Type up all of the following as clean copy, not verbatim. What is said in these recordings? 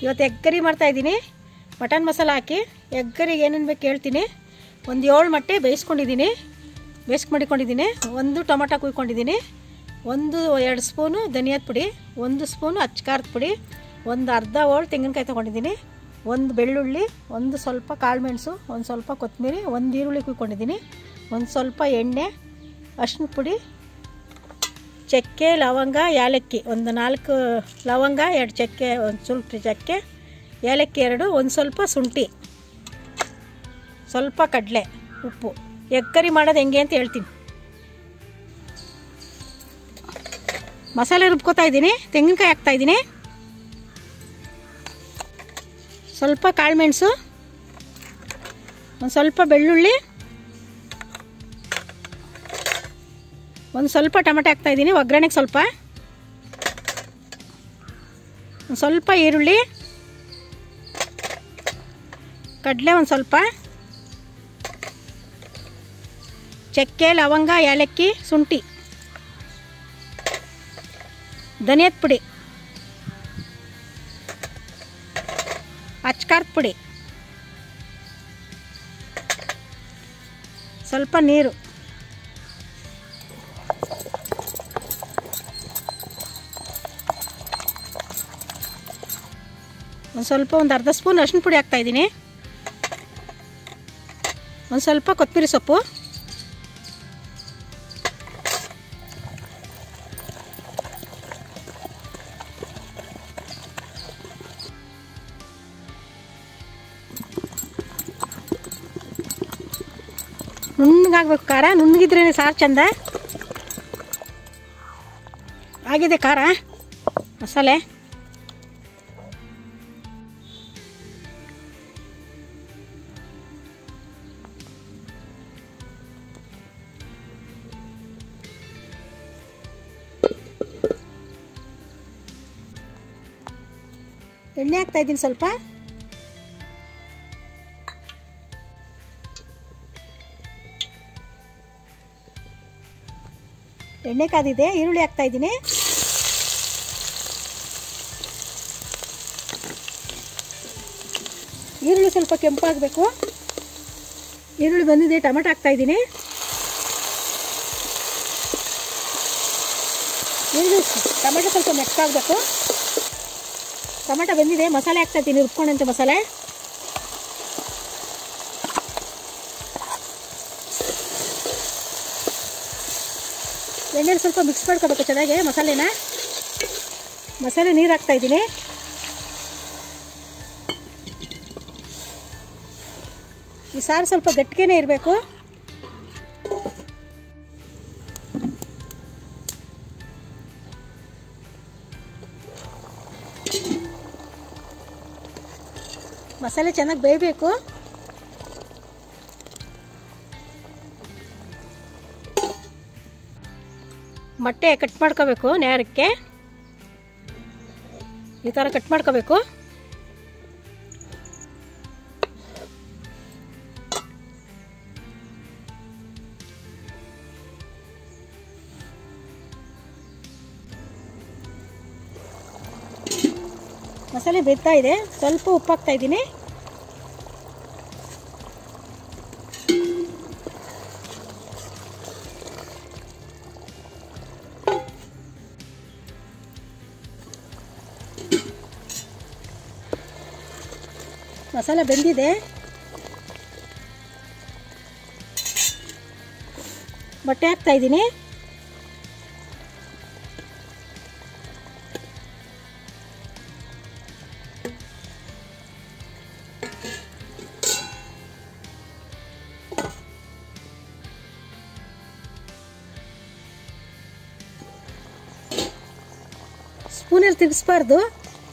ಇವತ್ತು egg curry ಮಾಡ್ತಾಯಿದ್ದೀನಿ. Mutton masala ಹಾಕಿ egg ಕರಿಗೆ ಏನೇನು ಬೇಕು ಹೇಳ್ತೀನಿ. ಒಂದು 7 ಮೊಟ್ಟೆ ಬೇಯಿಸ್ಕೊಂಡಿದ್ದೀನಿ, ಮಾಡಿಕೊಂಡಿದ್ದೀನಿ. 1 ಟೊಮೊಟೊ ಕುಯ್ಕೊಂಡಿದ್ದೀನಿ. 2 ಸ್ಪೂನು ಧನಿಯಾದ ಪುಡಿ, 1 ಸ್ಪೂನು ಅಚ್ಚಕಾರದ ಪುಡಿ, ಒಂದು ಅರ್ಧ ಹೋಳು ತೆಂಗಿನಕಾಯಿ ತೊಗೊಂಡಿದ್ದೀನಿ, 1 ಬೆಳ್ಳುಳ್ಳಿ, 1 ಸ್ವಲ್ಪ ಕಾಳು ಮೆಣಸು, 1 ಸ್ವಲ್ಪ ಕೊತ್ತಂಬರಿ, 1 ಈರುಳ್ಳಿ ಕುಯ್ಕೊಂಡಿದ್ದೀನಿ, 1 ಸ್ವಲ್ಪ ಎಣ್ಣೆ, ಅರಿಶಿನ ಪುಡಿ, ಚಕ್ಕೆ, ಲವಂಗ, ಏಲಕ್ಕಿ, ಒಂದು 4 ಲವಂಗ, 2 ಚಕ್ಕೆ, 1 ಸ್ವಲ್ಪ ಚಕ್ಕೆ, ಏಲಕ್ಕಿ 2, 1 ಸ್ವಲ್ಪ ಶುಂಠಿ, ಸ್ವಲ್ಪ ಕಡಲೆ, ಉಪ್ಪು. ಎಗ್ ಕರಿ ಮಾಡೋದು ಹೆಂಗೆ ಅಂತ ಹೇಳ್ತೀನಿ. ಮಸಾಲೆ ರುಬ್ಕೋತಾ ಇದ್ದೀನಿ. ತೆಂಗಿನಕಾಯಿ ಹಾಕ್ತಾಯಿದ್ದೀನಿ, ಸ್ವಲ್ಪ ಕಾಳು ಮೆಣಸು, 1 ಸ್ವಲ್ಪ ಬೆಳ್ಳುಳ್ಳಿ, 1 ಸ್ವಲ್ಪ ಟೊಮೆಟೊ ಹಾಕ್ತಾಯಿದ್ದೀನಿ ಒಗ್ಗರಣೆಗೆ, ಸ್ವಲ್ಪ 1 ಸ್ವಲ್ಪ ಈರುಳ್ಳಿ, ಕಡಲೆ 1 ಸ್ವಲ್ಪ, ಚಕ್ಕೆ, ಲವಂಗ, ಏಲಕ್ಕಿ, ಶುಂಠಿ, ಧನಿಯಾದ ಪುಡಿ, ಅಚ್ಚಕಾರದ ಪುಡಿ, ಸ್ವಲ್ಪ ನೀರು, ಒಂದು ಅರ್ಧ ಸ್ಪೂನ್ ಅರಿಶಿನ ಪುಡಿ ಹಾಕ್ತಾಯಿದ್ದೀನಿ, 1 ಸ್ವಲ್ಪ ಕೊತ್ತಂಬರಿ ಸೊಪ್ಪು, ನುಣ್ಣಗಾಗಬೇಕು ಖಾರ. ನುಣ್ಣಗಿದ್ರೇ ಸಾರು ಚಂದ. ಆಗಿದೆ ಖಾರ ಮಸಾಲೆ. ಎಣ್ಣೆ ಹಾಕ್ತಾಯಿದ್ದೀನಿ ಸ್ವಲ್ಪ. ಎಣ್ಣೆ ಕಾದಿದೆ. ಈರುಳ್ಳಿ ಹಾಕ್ತಾಯಿದ್ದೀನಿ. ಈರುಳ್ಳಿ ಸ್ವಲ್ಪ ಕೆಂಪಾಗಬೇಕು. ಈರುಳ್ಳಿ ಬಂದಿದೆ. ಟೊಮೆಟೊ ಹಾಕ್ತಾಯಿದ್ದೀನಿ. ಟೊಮೆಟೊ ಸ್ವಲ್ಪ ಮೆತ್ತಗಾಗಬೇಕು. ಟೊಮೆಟೊ ಬೆಂದಿದೆ. ಮಸಾಲೆ ಹಾಕ್ತಾಯಿದ್ದೀನಿ, ರುಬ್ಕೊಂಡಂತೆ ಮಸಾಲೆ. ಎಣ್ಣೆ ಸ್ವಲ್ಪ ಮಿಕ್ಸ್ ಮಾಡ್ಕೋಬೇಕು ಚೆನ್ನಾಗಿ ಮಸಾಲೆನ. ಮಸಾಲೆ ನೀರು ಹಾಕ್ತಾಯಿದ್ದೀನಿ. ಈ ಸಾರು ಸ್ವಲ್ಪ ಗಟ್ಟಿಗೆನೇ ಇರಬೇಕು. ಮಸಾಲೆ ಚೆನ್ನಾಗಿ ಬೇಯಬೇಕು. ಮೊಟ್ಟೆ ಕಟ್ ಮಾಡ್ಕೋಬೇಕು. ನೇರಕ್ಕೆ ಈ ಥರ ಕಟ್ ಮಾಡ್ಕೋಬೇಕು. ಮಸಾಲೆ ಬೇಯ್ತಾ ಇದೆ. ಸ್ವಲ್ಪ ಉಪ್ಪು ಹಾಕ್ತಾ ಇದ್ದೀನಿ. ಮಸಾಲೆ ಬೆಂದಿದೆ. ಮೊಟ್ಟೆ ಹಾಕ್ತಾ ಇದ್ದೀನಿ. ಸ್ಪೂನಲ್ಲಿ ತಿರುಗಿಸ್ಬಾರ್ದು,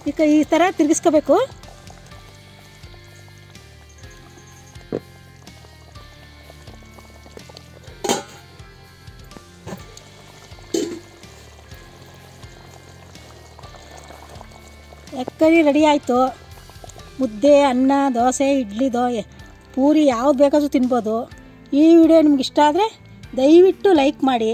ಈಗ ಈ ಥರ ತಿರುಗಿಸ್ಕೋಬೇಕು. ಎಗ್ ಕರಿ ರೆಡಿ ಆಯಿತು. ಮುದ್ದೆ, ಅನ್ನ, ದೋಸೆ, ಇಡ್ಲಿ, ಪೂರಿ ಯಾವ್ದು ಬೇಕಾದರೂ ತಿನ್ಬೋದು. ಈ ವಿಡಿಯೋ ನಿಮ್ಗೆ ಇಷ್ಟ ಆದರೆ ದಯವಿಟ್ಟು ಲೈಕ್ ಮಾಡಿ.